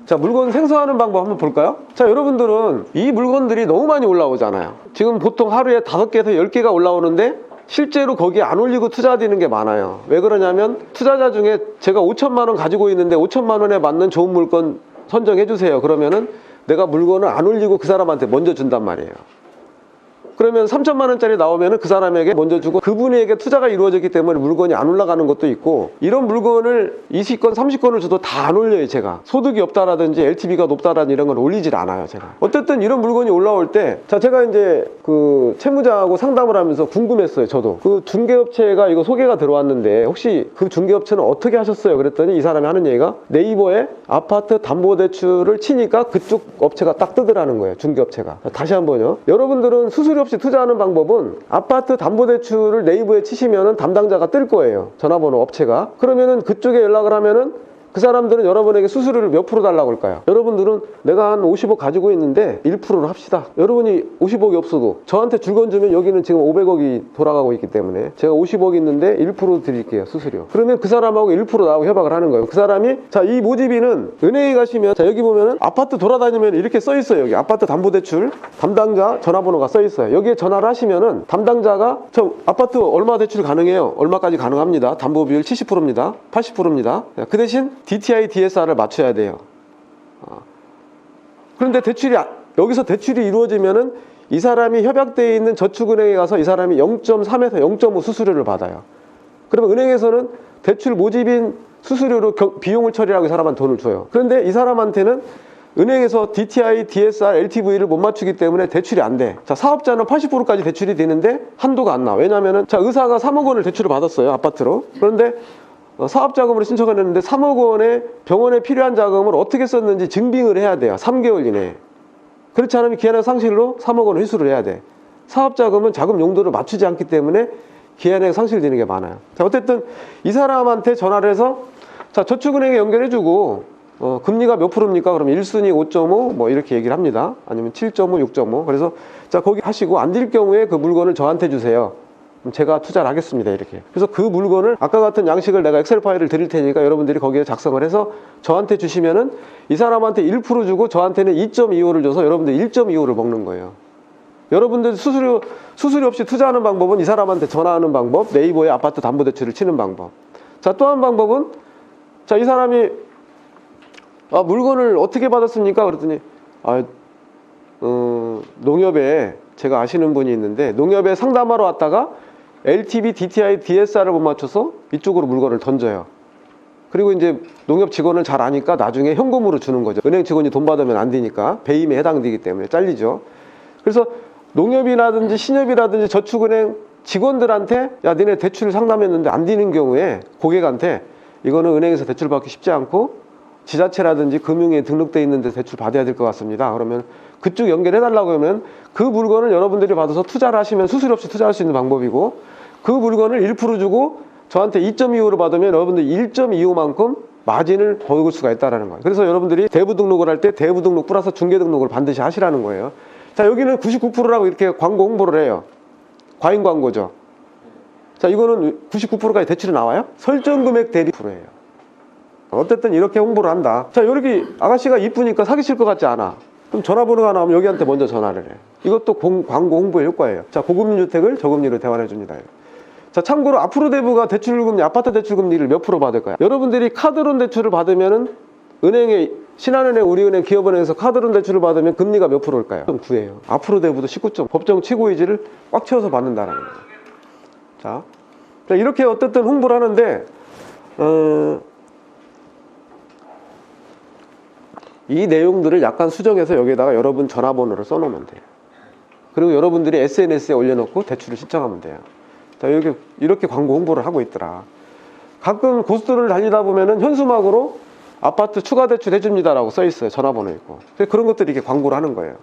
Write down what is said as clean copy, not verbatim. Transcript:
자, 물건 생성하는 방법 한번 볼까요? 자, 여러분들은 이 물건들이 너무 많이 올라오잖아요. 지금 보통 하루에 5개에서 10개가 올라오는데 실제로 거기에 안 올리고 투자되는 게 많아요. 왜 그러냐면 투자자 중에 제가 5천만 원 가지고 있는데 5천만 원에 맞는 좋은 물건 선정해 주세요. 그러면은 내가 물건을 안 올리고 그 사람한테 먼저 준단 말이에요. 그러면 3천만 원짜리 나오면은 그 사람에게 먼저 주고 그분에게 투자가 이루어졌기 때문에 물건이 안 올라가는 것도 있고, 이런 물건을 20건 30건을 줘도 다 안 올려요. 제가 소득이 없다라든지 LTV가 높다라든지 이런 걸 올리질 않아요. 제가 어쨌든 이런 물건이 올라올 때, 자, 제가 이제 그 채무자하고 상담을 하면서 궁금했어요. 저도 그 중개업체가 이거 소개가 들어왔는데 혹시 그 중개업체는 어떻게 하셨어요? 그랬더니 이 사람이 하는 얘기가 네이버에 아파트 담보대출을 치니까 그쪽 업체가 딱 뜨더라는 거예요. 중개업체가. 다시 한번요, 여러분들은 수수료 없이 투자하는 방법은 아파트 담보대출을 네이버에 치시면은 담당자가 뜰 거예요. 전화번호 업체가. 그러면은 그쪽에 연락을 하면은 그 사람들은 여러분에게 수수료를 몇 프로 달라고 할까요? 여러분들은 내가 한 50억 가지고 있는데 1%로 합시다. 여러분이 50억이 없어도 저한테 줄건 주면 여기는 지금 500억이 돌아가고 있기 때문에 제가 50억 있는데 1% 드릴게요, 수수료. 그러면 그 사람하고 1% 나하고 협약을 하는 거예요. 그 사람이, 자, 이 모집인은 은행에 가시면, 자, 여기 보면은 아파트 돌아다니면 이렇게 써 있어요. 여기 아파트 담보대출 담당자 전화번호가 써 있어요. 여기에 전화를 하시면은 담당자가 저 아파트 얼마 대출 가능해요? 얼마까지 가능합니다. 담보비율 70%입니다. 80%입니다. 그 대신 DTI, DSR을 맞춰야 돼요. 그런데 여기서 대출이 이루어지면은 이 사람이 협약되어 있는 저축은행에 가서 이 사람이 0.3에서 0.5 수수료를 받아요. 그러면 은행에서는 대출 모집인 수수료로 비용을 처리하고 이 사람한테 돈을 줘요. 그런데 이 사람한테는 은행에서 DTI, DSR, LTV를 못 맞추기 때문에 대출이 안 돼. 자, 사업자는 80%까지 대출이 되는데 한도가 안 나와. 왜냐면은, 자, 의사가 3억 원을 대출을 받았어요, 아파트로. 그런데 사업자금으로 신청을 했는데 3억 원의 병원에 필요한 자금을 어떻게 썼는지 증빙을 해야 돼요. 3개월 이내에. 그렇지 않으면 기한의 상실로 3억 원을 회수를 해야 돼. 사업자금은 자금 용도를 맞추지 않기 때문에 기한에 상실되는 게 많아요. 자, 어쨌든 이 사람한테 전화를 해서, 자, 저축은행에 연결해주고 금리가 몇 프로입니까? 그러면 1순위 5.5 뭐 이렇게 얘기를 합니다. 아니면 7.5, 6.5. 그래서 자, 거기 하시고 안 될 경우에 그 물건을 저한테 주세요. 그럼 제가 투자를 하겠습니다. 이렇게. 그래서 그 물건을 아까 같은 양식을 내가 엑셀 파일을 드릴 테니까 여러분들이 거기에 작성을 해서 저한테 주시면은 이 사람한테 1% 주고 저한테는 2.25를 줘서 여러분들 1.25를 먹는 거예요. 여러분들 수수료 없이 투자하는 방법은 이 사람한테 전화하는 방법, 네이버에 아파트 담보대출을 치는 방법. 자, 또 한 방법은, 자, 이 사람이 물건을 어떻게 받았습니까? 그랬더니 농협에 제가 아시는 분이 있는데 농협에 상담하러 왔다가 LTV, DTI, DSR을 못 맞춰서 이쪽으로 물건을 던져요. 그리고 이제 농협 직원을 잘 아니까 나중에 현금으로 주는 거죠. 은행 직원이 돈 받으면 안 되니까 배임에 해당되기 때문에 잘리죠. 그래서 농협이라든지 신협이라든지 저축은행 직원들한테, 야, 니네 대출을 상담했는데 안 되는 경우에 고객한테 이거는 은행에서 대출 받기 쉽지 않고 지자체라든지 금융에 등록되어 있는데 대출 받아야 될 것 같습니다. 그러면 그쪽 연결해달라고 하면 그 물건을 여러분들이 받아서 투자를 하시면 수수료 없이 투자할 수 있는 방법이고, 그 물건을 1% 주고 저한테 2.25로 받으면 여러분들 1.25만큼 마진을 먹을 수가 있다는 거예요. 그래서 여러분들이 대부 등록을 할 때 대부 등록 플러스 중개 등록을 반드시 하시라는 거예요. 자, 여기는 99%라고 이렇게 광고 홍보를 해요. 과잉 광고죠. 자, 이거는 99%까지 대출이 나와요? 설정 금액 대리 10%예요. 어쨌든 이렇게 홍보를 한다. 자, 여기 아가씨가 이쁘니까 사귀실 것 같지 않아? 그럼 전화번호가 나오면 여기한테 먼저 전화를 해. 이것도 광고 홍보의 효과예요. 자, 고금리 주택을 저금리로 대환해 줍니다. 자, 참고로 앞으로 대부가 대출금리, 아파트 대출금리를 몇 프로 받을까요? 여러분들이 카드론 대출을 받으면은 은행에, 신한은행, 우리은행, 기업은행에서 카드론 대출을 받으면 금리가 몇 프로일까요? 9예요. 앞으로 대부도 19점. 법정 최고이지를 꽉 채워서 받는다는 거예요. 자, 이렇게 어쨌든 홍보를 하는데 이 내용들을 약간 수정해서 여기다가 여러분 전화번호를 써놓으면 돼요. 그리고 여러분들이 SNS에 올려놓고 대출을 신청하면 돼요. 자, 이렇게 광고 홍보를 하고 있더라. 가끔 고속도로를 달리다 보면은 현수막으로 아파트 추가 대출 해줍니다라고 써 있어요. 전화번호 있고. 그런 것들이 이렇게 광고를 하는 거예요.